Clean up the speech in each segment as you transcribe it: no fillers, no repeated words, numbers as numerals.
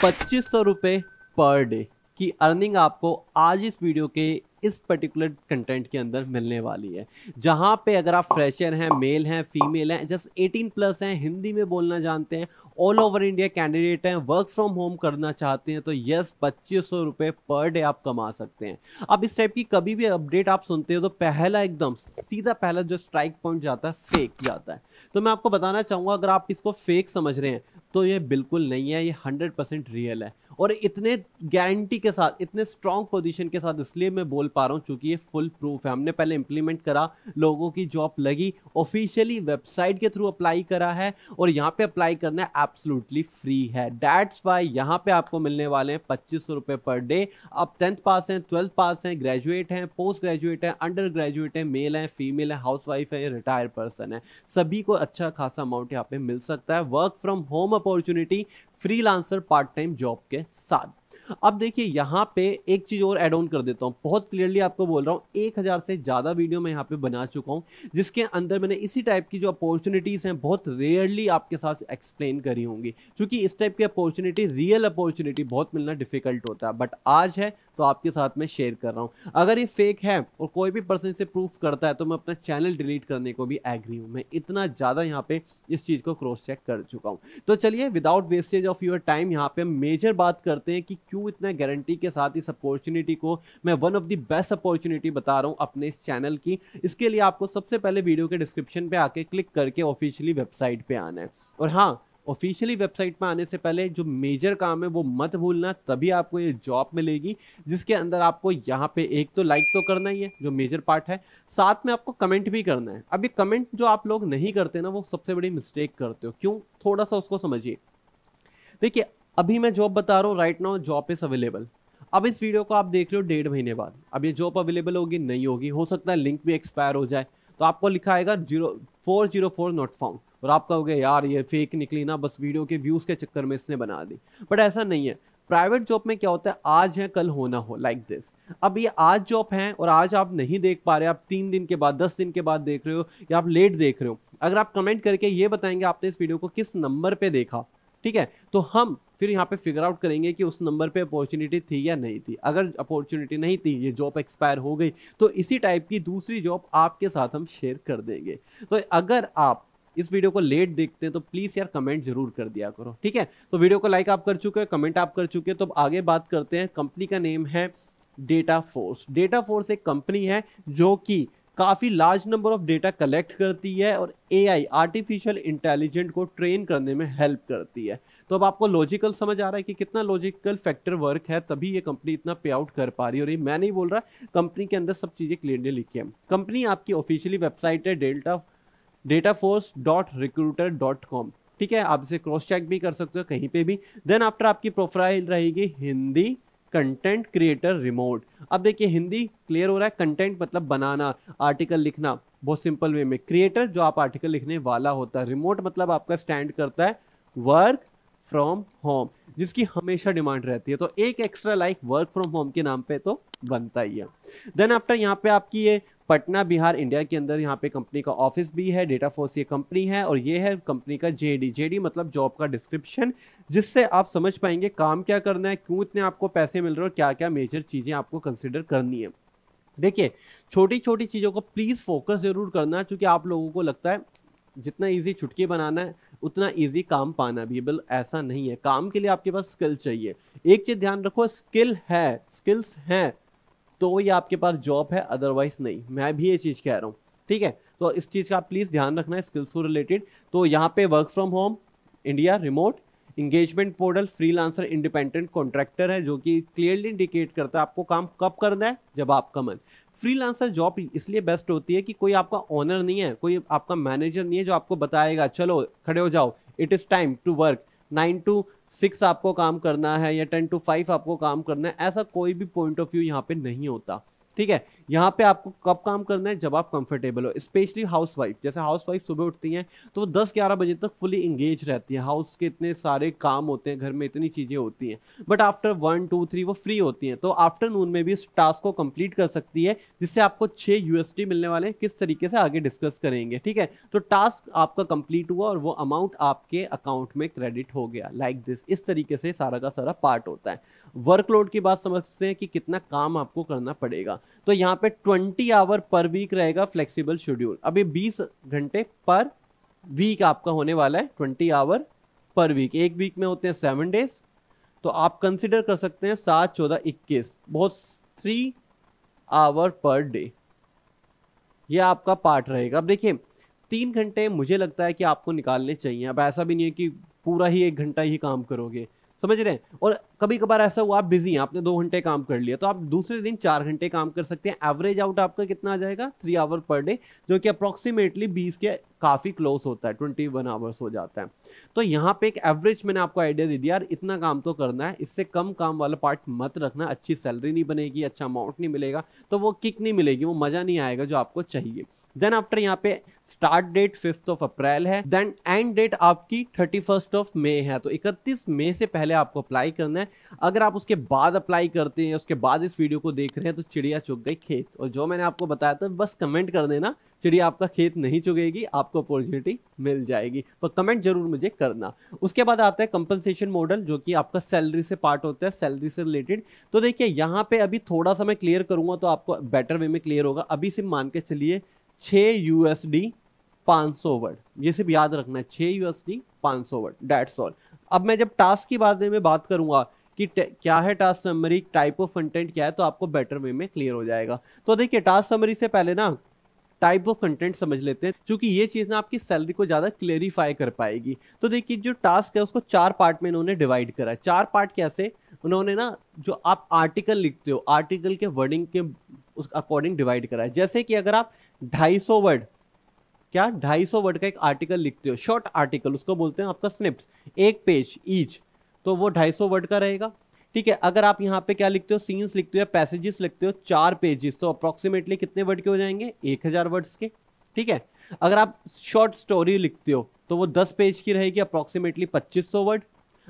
₹2500 per day की earning आपको आज इस वीडियो के इस पर्टिकुलर कंटेंट के अंदर मिलने वाली है, जहां पे अगर आप फ्रेशर हैं, मेल हैं, फीमेल हैं, जस्ट 18+ हैं, हिंदी में बोलना जानते हैं, ऑल ओवर इंडिया कैंडिडेट हैं, वर्क फ्रॉम होम करना चाहते हैं, तो यस ₹2500 पर डे आप कमा सकते हैं। अब इस टाइप की कभी भी अपडेट आप सुनते हो तो पहला एकदम सीधा पहला जो स्ट्राइक पॉइंट जाता है फेक जाता है। तो मैं आपको बताना चाहूंगा, अगर आप इसको फेक समझ रहे हैं तो ये बिल्कुल नहीं है, ये 100% रियल है। और इतने गारंटी के साथ, इतने स्ट्रॉन्ग पोजीशन के साथ इसलिए मैं बोल पा रहा हूं क्योंकि ये फुल प्रूफ है। हमने पहले इंप्लीमेंट करा, लोगों की जॉब लगी, ऑफिशियली वेबसाइट के थ्रू अप्लाई करा है, और यहाँ पे अप्लाई करना है एब्सोल्युटली फ्री है। दैट्स वाई यहाँ पे आपको मिलने वाले हैं ₹2500 पर डे। आप 10th पास हैं, 12th पास हैं, ग्रेजुएट हैं, पोस्ट ग्रेजुएट हैं, अंडर ग्रेजुएट हैं, मेल हैं, फीमेल है, हाउसवाइफ है, रिटायर पर्सन है, सभी को अच्छा खासा अमाउंट यहाँ पे मिल सकता है work from home opportunity, freelancer part time job के साथ। अब देखिए यहाँ पे एक चीज और ऐड ऑन कर देता हूँ, बहुत क्लियरली आपको बोल रहा हूँ, 1000 से ज्यादा वीडियो मैं यहाँ पे बना चुका हूँ जिसके अंदर मैंने इसी टाइप की जो अपॉर्चुनिटीज हैं बहुत रेयरली आपके साथ एक्सप्लेन करी होंगी, क्योंकि इस टाइप की अपॉर्चुनिटी, रियल अपॉर्चुनिटी बहुत मिलना डिफिकल्ट होता है, बट आज है तो आपके साथ में शेयर कर रहा हूँ। अगर ये फेक है और कोई भी पर्सन से प्रूफ करता है तो मैं अपना चैनल डिलीट करने को भी एग्री हूँ। मैं इतना ज्यादा यहाँ पे इस चीज को क्रॉस चेक कर चुका हूँ। तो चलिए without wastage of your time यहाँ पे मेजर बात करते हैं कि क्यों इतना गारंटी के साथ इस अपॉर्चुनिटी को मैं one of the best opportunity बता रहा हूँ अपने इस चैनल की। इसके लिए आपको सबसे पहले वीडियो के डिस्क्रिप्शन पे आके क्लिक करके ऑफिशियली वेबसाइट पे आना है। और हाँ, ऑफिशियली वेबसाइट में आने से पहले जो मेजर काम है वो मत भूलना, तभी आपको ये जॉब मिलेगी, जिसके अंदर आपको यहाँ पे एक तो लाइक तो करना ही है जो मेजर पार्ट है, साथ में आपको कमेंट भी करना है। अब ये कमेंट जो आप लोग नहीं करते ना, वो सबसे बड़ी मिस्टेक करते हो। क्यों? थोड़ा सा उसको समझिए। देखिए अभी मैं जॉब बता रहा हूँ, right now job is available. अब इस वीडियो को आप देख रहे हो 1.5 महीने बाद, अब ये जॉब अवेलेबल होगी नहीं होगी, हो सकता है लिंक भी एक्सपायर हो जाए, तो आपको लिखा आएगा 404 नॉट फाउंड, और आप कहोगे यार ये फेक निकली ना, बस वीडियो के व्यूज के चक्कर में इसने बना दी। बट ऐसा नहीं है। प्राइवेट जॉब में क्या होता है, आज है कल होना हो, लाइक दिस। अब ये आज जॉब है और आज आप नहीं देख पा रहे, आप 3 दिन के बाद, 10 दिन के बाद देख रहे हो, या आप लेट देख रहे हो, अगर आप कमेंट करके ये बताएंगे आपने इस वीडियो को किस नंबर पे देखा, ठीक है, तो हम फिर यहाँ पे फिगर आउट करेंगे कि उस नंबर पे अपॉर्चुनिटी थी या नहीं थी। अगर अपॉर्चुनिटी नहीं थी, ये जॉब एक्सपायर हो गई, तो इसी टाइप की दूसरी जॉब आपके साथ हम शेयर कर देंगे। तो अगर आप इस वीडियो को लेट देखते हैं तो प्लीज यार कमेंट जरूर कर दिया करो, ठीक है। तो वीडियो को लाइक आप कर चुके हैं, कमेंट आप कर चुके हैं, तो अब आगे बात करते हैं। कंपनी का नेम है डेटा फोर्स। डेटा फोर्स एक कंपनी है जो कि काफी large number of data collect करती है और एआई, आर्टिफिशियल इंटेलिजेंट को ट्रेन करने में हेल्प करती है। तो अब आपको लॉजिकल समझ आ रहा है कि कितना लॉजिकल फैक्टर वर्क है, तभी ये कंपनी इतना पे आउट कर पा रही है। और ये मैं नहीं बोल रहा, कंपनी के अंदर सब चीजें क्लियरली लिखी है। कंपनी आपकी ऑफिशियली वेबसाइट है dataforce.recruiter.com, ठीक है, आप इसे क्रॉस चेक भी कर सकते हो कहीं पे भी। देन आफ्टर आपकी प्रोफाइल रहेगी हिंदी कंटेंट क्रिएटर रिमोट। अब देखिए हिंदी क्लियर हो रहा है, कंटेंट मतलब बनाना, आर्टिकल लिखना बहुत सिंपल वे में, क्रिएटर जो आप आर्टिकल लिखने वाला होता है, रिमोट मतलब आपका स्टैंड करता है वर्क फ्रॉम होम, जिसकी हमेशा डिमांड रहती है। तो एक extra like work from home के नाम पे तो बनता ही है। देन आफ्टर यहाँ पे आपकी ये पटना बिहार इंडिया के अंदर यहाँ पे कंपनी का ऑफिस भी है, डेटा फोर्स ये कंपनी है, और ये है कंपनी का जेडी मतलब जॉब का डिस्क्रिप्शन, जिससे आप समझ पाएंगे काम क्या करना है, क्यों इतने आपको पैसे मिल रहे हैं और क्या क्या मेजर चीजें आपको कंसिडर करनी है। देखिए छोटी छोटी चीजों को प्लीज फोकस जरूर करना, क्योंकि आप लोगों को लगता है जितना इजी चुटकी बनाना है उतना इजी काम पाना भी है, बिल ऐसा नहीं है। काम के लिए आपके पास स्किल चाहिए। एक चीज ध्यान रखो, स्किल है, स्किल्स हैं तो ये आपके पास जॉब है, अदरवाइज नहीं। मैं भी ये चीज कह रहा हूँ, ठीक है। तो इस चीज का आप प्लीज ध्यान रखना है स्किल्स को रिलेटेड। तो यहाँ पे work from home India, remote, engagement portal, freelancer, independent contractor है, जो कि क्लियरली इंडिकेट करता है आपको काम कब करना है, जब आपका मन। फ्रीलांसर जॉब इसलिए बेस्ट होती है कि कोई आपका ओनर नहीं है, कोई आपका मैनेजर नहीं है जो आपको बताएगा चलो खड़े हो जाओ, it is time to work, 9 to 6 आपको काम करना है या 10 to 5 आपको काम करना है। ऐसा कोई भी पॉइंट ऑफ व्यू यहाँ पे नहीं होता। ठीक है। यहाँ पे आपको कब काम करना है, जब आप कंफर्टेबल हो। स्पेशली हाउसवाइफ, जैसे हाउसवाइफ सुबह उठती हैं तो वो 10-11 बजे तक फुली इंगेज रहती है, हाउस के इतने सारे काम होते हैं, घर में इतनी चीजें होती हैं, बट आफ्टर 1 2 3 वो फ्री होती हैं, तो आफ्टरनून में भी इस टास्क को कंप्लीट कर सकती है, जिससे आपको 6 यूएसडी मिलने वाले हैं। किस तरीके से आगे डिस्कस करेंगे, ठीक है। तो टास्क आपका कंप्लीट हुआ और वो अमाउंट आपके अकाउंट में क्रेडिट हो गया, लाइक दिस। इस तरीके से सारा का सारा पार्ट होता है। वर्कलोड की बात समझते हैं कि कितना काम आपको करना पड़ेगा। तो यहाँ पे 20 आवर पर वीक रहेगा फ्लेक्सिबल शेड्यूल। अभी 20 घंटे पर वीक आपका होने वाला है, 20 आवर पर वीक। एक वीक में होते हैं 7 डेज, तो आप कंसिडर कर सकते हैं 7 14 21, बहुत 3 आवर पर डे ये आपका पार्ट रहेगा। अब देखिए 3 घंटे मुझे लगता है कि आपको निकालने चाहिए। अब ऐसा भी नहीं है कि पूरा ही 1 घंटा ही काम करोगे, समझ रहे हैं। और कभी कभार ऐसा हुआ आप बिजी हैं, आपने 2 घंटे काम कर लिया, तो आप दूसरे दिन 4 घंटे काम कर सकते हैं। एवरेज आउट आपका कितना आ जाएगा, 3 आवर पर डे, जो कि अप्रोक्सीमेटली 20 के काफी क्लोज होता है, 21 आवर्स हो जाता है। तो यहाँ पे एक एवरेज मैंने आपको आइडिया दे दिया यार, इतना काम तो करना है, इससे कम काम वाला पार्ट मत रखना। अच्छी सैलरी नहीं बनेगी, अच्छा अमाउंट नहीं मिलेगा, तो वो किक नहीं मिलेगी, वो मजा नहीं आएगा जो आपको चाहिए। देन आफ्टर यहाँ पे स्टार्ट डेट 5 अप्रैल है, देन एंड डेट आपकी 31 मई है। तो 31 मई से पहले आपको अप्लाई करना है। अगर आप उसके बाद अप्लाई करते हैं, उसके बाद इस वीडियो को देख रहे हैं, तो चिड़िया चुग गई खेत। और जो मैंने आपको बताया था बस कमेंट कर देना, चिड़िया आपका खेत नहीं चुगेगी, आपको अपॉर्चुनिटी मिल जाएगी, पर कमेंट जरूर मुझे करना। उसके बाद आता है कंपनसेशन मॉडल, जो कि आपका सैलरी से पार्ट होता है, सैलरी से रिलेटेड। तो देखिए यहाँ पे अभी थोड़ा सा मैं क्लियर करूंगा तो आपको बेटर वे में क्लियर होगा। अभी सिर्फ मान के चलिए 6 यूएसडी 500 वर्ड, ये सिर्फ याद रखना है, 6 यूएसडी 500 वर्ड, दैट्स ऑल। अब मैं जब टास्क की बारे में बात करूंगा कि क्या है task summary, type of content क्या है, तो आपको बेटर वे में क्लियर हो जाएगा। तो देखिए टास्क समरी से पहले ना टाइप ऑफ कंटेंट समझ लेते हैं, क्योंकि ये चीज ना आपकी सैलरी को ज्यादा क्लेरिफाई कर पाएगी। तो देखिए जो टास्क है उसको 4 पार्ट में इन्होंने डिवाइड करा है। 4 पार्ट कैसे, उन्होंने ना जो आप आर्टिकल लिखते हो, आर्टिकल के वर्डिंग के उस अकॉर्डिंग डिवाइड करा है। जैसे कि अगर आप 250 वर्ड, क्या 250 वर्ड का एक आर्टिकल लिखते हो, शॉर्ट आर्टिकल, उसको बोलते हैं आपका स्निप्स, 1 पेज ईच, तो वो 250 वर्ड का रहेगा। ठीक है। अगर आप यहाँ पे क्या लिखते हो, सीन्स लिखते हो या पैसेजेस लिखते हो, 4 पेजेस, तो अप्रोक्सीमेटली कितने वर्ड के हो जाएंगे, 1000 वर्ड्स के। ठीक है। अगर आप शॉर्ट स्टोरी लिखते हो तो वो 10 पेज की रहेगी, अप्रोक्सीमेटली 2500 वर्ड।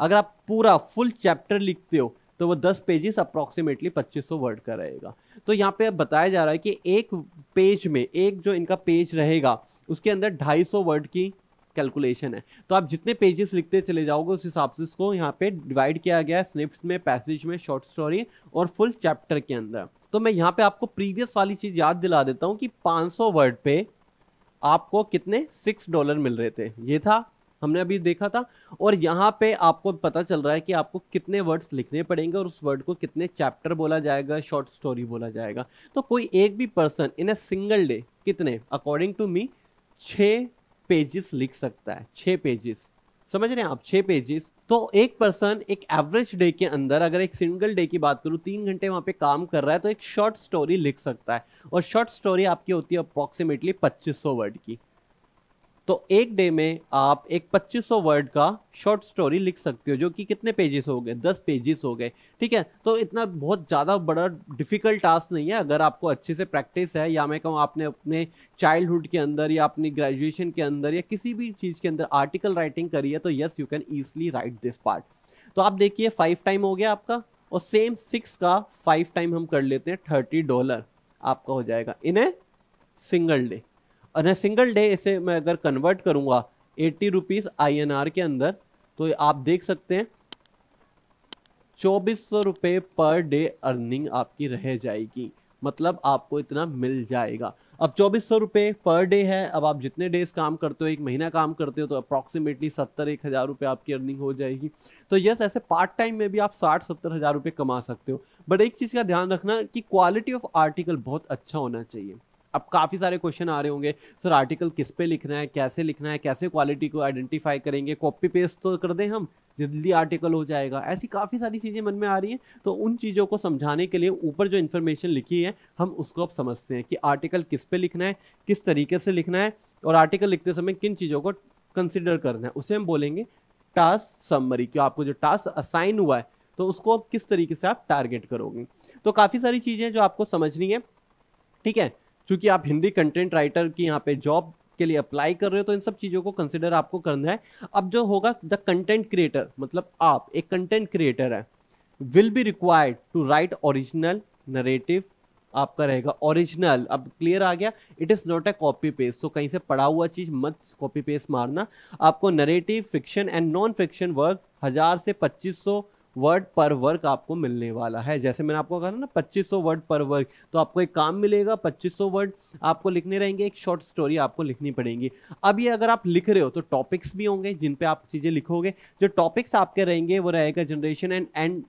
अगर आप पूरा फुल चैप्टर लिखते हो तो वो 10 पेजेस अप्रोक्सीमेटली 2500 वर्ड का रहेगा। तो यहाँ पे अब बताया जा रहा है कि एक पेज में, एक जो इनका पेज रहेगा उसके अंदर 250 वर्ड की कैलकुलेशन है। तो आप जितने पेजेस लिखते चले जाओगे उस हिसाब से इसको यहाँ पे डिवाइड किया गया है, स्निप्स में, पैसेज में, शॉर्ट स्टोरी और फुल चैप्टर के अंदर। तो मैं यहाँ पे आपको प्रीवियस वाली चीज याद दिला देता हूँ कि 500 वर्ड पे आपको कितने $6 मिल रहे थे, ये था हमने अभी देखा था। और यहाँ पे आपको पता चल रहा है कि आपको कितने वर्ड्स लिखने पड़ेंगे और उस वर्ड को कितने चैप्टर बोला जाएगा, शॉर्ट स्टोरी बोला जाएगा। तो कोई एक भी person in a single day कितने, अकॉर्डिंग टू मी 6 पेजेस लिख सकता है। 6 पेजेस, समझ रहे हैं आप, 6 पेजेस। तो एक पर्सन एक एवरेज डे के अंदर, अगर एक सिंगल डे की बात करूं, 3 घंटे वहां पे काम कर रहा है, तो एक शॉर्ट स्टोरी लिख सकता है। और शॉर्ट स्टोरी आपकी होती है अप्रोक्सीमेटली 2500 वर्ड की। तो एक डे में आप एक 2500 वर्ड का शॉर्ट स्टोरी लिख सकते हो, जो कि कितने पेजेस हो गए, 10 पेजेस हो गए। ठीक है। तो इतना बहुत ज़्यादा बड़ा डिफिकल्ट टास्क नहीं है, अगर आपको अच्छे से प्रैक्टिस है, या मैं कहूँ आपने अपने चाइल्डहुड के अंदर या अपनी ग्रेजुएशन के अंदर या किसी भी चीज़ के अंदर आर्टिकल राइटिंग करी है, तो yes you can easily right this part. तो आप देखिए 5 टाइम हो गया आपका, और सेम 6 का 5 टाइम हम कर लेते हैं, $30 आपका हो जाएगा इन ए सिंगल डे। और सिंगल डे इसे मैं अगर कन्वर्ट करूंगा 80 रुपीज INR के अंदर, तो आप देख सकते हैं 2400 रुपये पर डे अर्निंग आपकी रह जाएगी। मतलब आपको इतना मिल जाएगा। अब 2400 रुपये पर डे है। अब आप जितने डेज काम करते हो, 1 महीना काम करते हो, तो अप्रॉक्सीमेटली 70-1000 रुपये आपकी अर्निंग हो जाएगी। तो यस, ऐसे पार्ट टाइम में भी आप 60-70 हज़ार रुपये कमा सकते हो। बट एक चीज़ का ध्यान रखना कि क्वालिटी ऑफ आर्टिकल बहुत अच्छा होना चाहिए। अब काफ़ी सारे क्वेश्चन आ रहे होंगे, सर आर्टिकल किस पे लिखना है, कैसे लिखना है, कैसे क्वालिटी को आइडेंटिफाई करेंगे, कॉपी पेस्ट तो कर दें हम, जल्दी आर्टिकल हो जाएगा। ऐसी काफ़ी सारी चीज़ें मन में आ रही हैं। तो उन चीज़ों को समझाने के लिए ऊपर जो इन्फॉर्मेशन लिखी है हम उसको अब समझते हैं कि आर्टिकल किस पे लिखना है, किस तरीके से लिखना है, और आर्टिकल लिखते समय किन चीज़ों को कंसिडर करना है, उसे हम बोलेंगे टास्क समरी। कि आपको जो टास्क असाइन हुआ है तो उसको किस तरीके से आप टारगेट करोगे। तो काफ़ी सारी चीज़ें जो आपको समझनी है, ठीक है। क्योंकि आप हिंदी कंटेंट राइटर की यहाँ पे जॉब के लिए अप्लाई कर रहे हो तो इन सब चीज़ों को कंसिडर आपको करना है। अब जो होगा द कंटेंट क्रिएटर, मतलब आप एक कंटेंट क्रिएटर है, will be required to write original narrative. आपका रहेगा ओरिजिनल। अब क्लियर आ गया, it is not a copy paste. तो कहीं से पढ़ा हुआ चीज मत कॉपी पेस्ट मारना। आपको narrative, fiction and non fiction work 1000 से 2500 वर्ड पर वर्क आपको मिलने वाला है। जैसे मैंने आपको कहा ना 2500 वर्ड पर वर्क, तो आपको एक काम मिलेगा, 2500 वर्ड आपको लिखने रहेंगे, एक शॉर्ट स्टोरी आपको लिखनी पड़ेगी। अब ये अगर आप लिख रहे हो तो टॉपिक्स भी होंगे जिन पे आप चीजें लिखोगे। जो टॉपिक्स आपके रहेंगे वो रहेगा generation and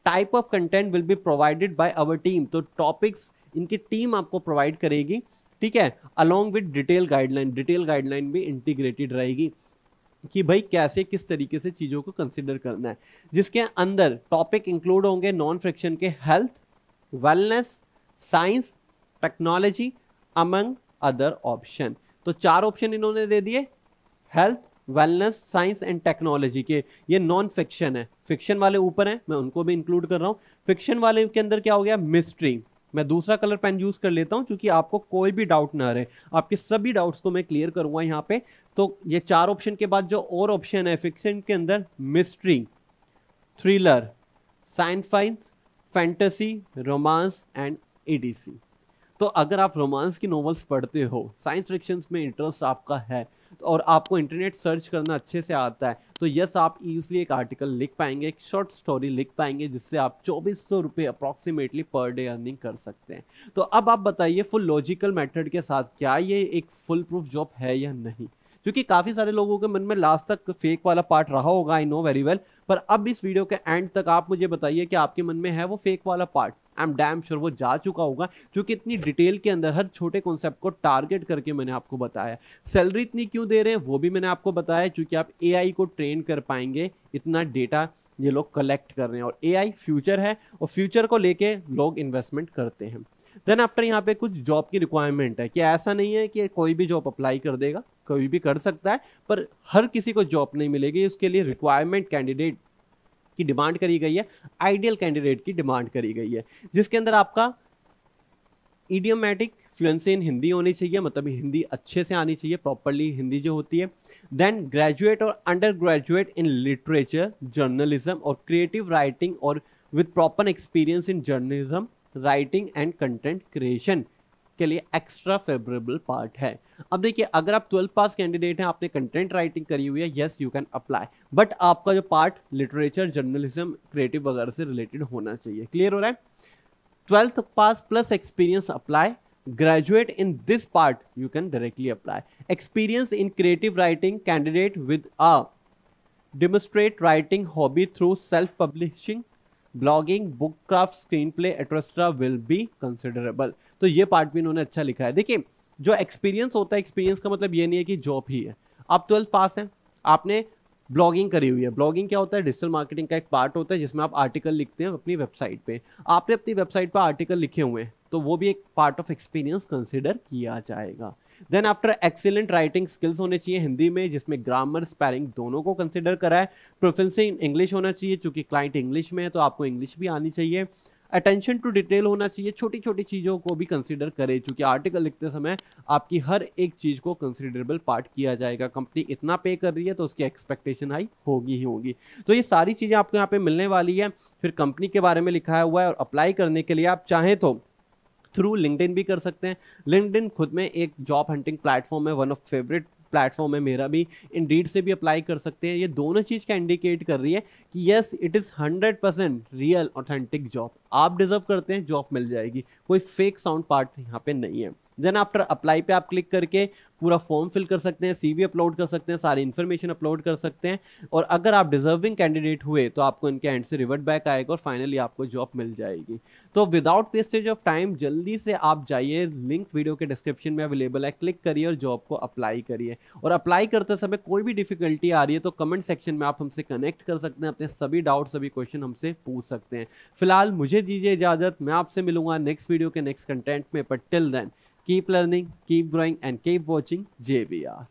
type of content will be provided by our team. तो टॉपिक्स इनकी टीम आपको प्रोवाइड करेगी, ठीक है, along with detail guideline. Detail guideline भी इंटीग्रेटेड रहेगी कि भाई कैसे किस तरीके से चीज़ों को कंसिडर करना है, जिसके अंदर टॉपिक इंक्लूड होंगे नॉन फिक्शन के health, wellness, science, technology among other option. तो 4 ऑप्शन इन्होंने दे दिए, health, wellness, science and technology के। ये नॉन फिक्शन है, फिक्शन वाले ऊपर हैं, मैं उनको भी इंक्लूड कर रहा हूँ। फिक्शन वाले के अंदर क्या हो गया, मिस्ट्री। मैं दूसरा कलर पेन यूज कर लेता हूं क्योंकि आपको कोई भी डाउट ना रहे, आपके सभी डाउट्स को मैं क्लियर करूंगा यहाँ पे। तो ये 4 ऑप्शन के बाद जो और ऑप्शन है फिक्शन के अंदर, mystery, thriller, science फाइंस, fantasy, romance and ADC. तो अगर आप रोमांस की नॉवेल्स पढ़ते हो, साइंस फिक्शन में इंटरेस्ट आपका है और आपको इंटरनेट सर्च करना अच्छे से आता है, तो यस आप इजीली एक आर्टिकल लिख पाएंगे, एक शॉर्ट स्टोरी लिख पाएंगे, जिससे आप 2400 रुपये अप्रॉक्सीमेटली पर डे अर्निंग कर सकते हैं। तो अब आप बताइए फुल लॉजिकल मेथड के साथ क्या ये एक फुल प्रूफ जॉब है या नहीं। क्योंकि काफ़ी सारे लोगों के मन में लास्ट तक फेक वाला पार्ट रहा होगा, आई नो वेरी वेल, पर अब इस वीडियो के एंड तक आप मुझे बताइए कि आपके मन में है वो फेक वाला part. I am damn sure वो जा चुका होगा, क्योंकि इतनी डिटेल के अंदर हर छोटे कॉन्सेप्ट को टारगेट करके मैंने आपको बताया। सैलरी इतनी क्यों दे रहे हैं वो भी मैंने आपको बताया, क्योंकि आप एआई को ट्रेन कर पाएंगे, इतना डेटा ये लोग कलेक्ट कर रहे हैं। और एआई फ्यूचर है और फ्यूचर को लेके लोग इन्वेस्टमेंट करते हैं। देन आफ्टर यहाँ पे कुछ जॉब की रिक्वायरमेंट है कि ऐसा नहीं है कि कोई भी जॉब अप्लाई कर देगा, कोई भी कर सकता है, पर हर किसी को जॉब नहीं मिलेगी। उसके लिए रिक्वायरमेंट कैंडिडेट की डिमांड करी गई है, आइडियल कैंडिडेट की डिमांड करी गई है, जिसके अंदर आपका इडियोमैटिक फ्लुएंसी इन हिंदी होनी चाहिए, मतलब हिंदी अच्छे से आनी चाहिए, प्रॉपरली हिंदी जो होती है। देन ग्रेजुएट और under graduate in literature, journalism और क्रिएटिव राइटिंग और with proper experience in journalism, writing and content creation के लिए एक्स्ट्रा फेवरेबल पार्ट है। अब देखिए अगर आप 12th पास कैंडिडेट हैं, आपने कंटेंट राइटिंग करी हुई है, yes you can apply, but आपका जो पार्ट लिटरेचर, जर्नलिज्म, क्रिएटिव वगैरह से रिलेटेड होना चाहिए। क्लियर हो रहा है? 12th pass plus experience apply, graduate in this part you can directly apply. Experience in creative writing candidate with a demonstrate writing hobby through self publishing, blogging, book craft, screen play etcetera will be considerable. तो ये part भी इन्होंने अच्छा लिखा है। देखिए जो experience होता है, एक्सपीरियंस का मतलब ये नहीं है कि जॉब ही है। आप 12th पास हैं, आपने ब्लॉगिंग करी हुई है। ब्लॉगिंग क्या होता है, डिजिटल मार्केटिंग का एक पार्ट होता है जिसमें आप आर्टिकल लिखते हैं अपनी वेबसाइट पे। आपने अपनी वेबसाइट पर आर्टिकल लिखे हुए हैं, तो वो भी एक पार्ट ऑफ एक्सपीरियंस कंसिडर किया जाएगा। Then after excellent writing skills होने चाहिए हिंदी में, जिसमें ग्रामर, स्पेलिंग दोनों को कंसिडर करा है। प्रोफिशिएंसी इन इंग्लिश होना चाहिए, चूंकि क्लाइंट इंग्लिश में है तो आपको इंग्लिश भी आनी चाहिए। अटेंशन टू डिटेल होना चाहिए, छोटी छोटी चीज़ों को भी कंसिडर करें, क्योंकि आर्टिकल लिखते समय आपकी हर एक चीज़ को कंसिडरेबल पार्ट किया जाएगा। कंपनी इतना पे कर रही है तो उसकी एक्सपेक्टेशन हाई होगी ही होगी। तो ये सारी चीज़ें आपको यहाँ पे मिलने वाली है। फिर कंपनी के बारे में लिखा हुआ है, और अप्लाई करने के लिए आप चाहें तो थ्रू लिंक्डइन भी कर सकते हैं। लिंक्डइन खुद में एक जॉब हंटिंग प्लेटफॉर्म है, वन ऑफ फेवरेट प्लेटफॉर्म है मेरा भी। इंडीड से भी अप्लाई कर सकते हैं। ये दोनों चीज़ का इंडिकेट कर रही है कि yes it is 100% real authentic job. आप डिजर्व करते हैं, जॉब मिल जाएगी, कोई फेक साउंड पार्ट यहाँ पे नहीं है। देन आफ्टर अप्लाई पे आप क्लिक करके पूरा फॉर्म फिल कर सकते हैं, सीवी अपलोड कर सकते हैं, सारी इन्फॉर्मेशन अपलोड कर सकते हैं, और अगर आप डिजर्विंग कैंडिडेट हुए तो आपको इनके एंड से रिवर्ट बैक आएगा और फाइनली आपको जॉब मिल जाएगी। तो विदाउट वेस्टेज ऑफ टाइम जल्दी से आप जाइए, लिंक वीडियो के डिस्क्रिप्शन में अवेलेबल है, क्लिक करिए और जॉब को अप्लाई करिए। और अप्लाई करते समय कोई भी डिफिकल्टी आ रही है तो कमेंट सेक्शन में आप हमसे कनेक्ट कर सकते हैं, अपने सभी डाउट, सभी क्वेश्चन हमसे पूछ सकते हैं। फिलहाल मुझे दीजिए इजाजत, मैं आपसे मिलूंगा नेक्स्ट वीडियो के नेक्स्ट कंटेंट में, but till then keep learning, keep growing and keep watching JVR.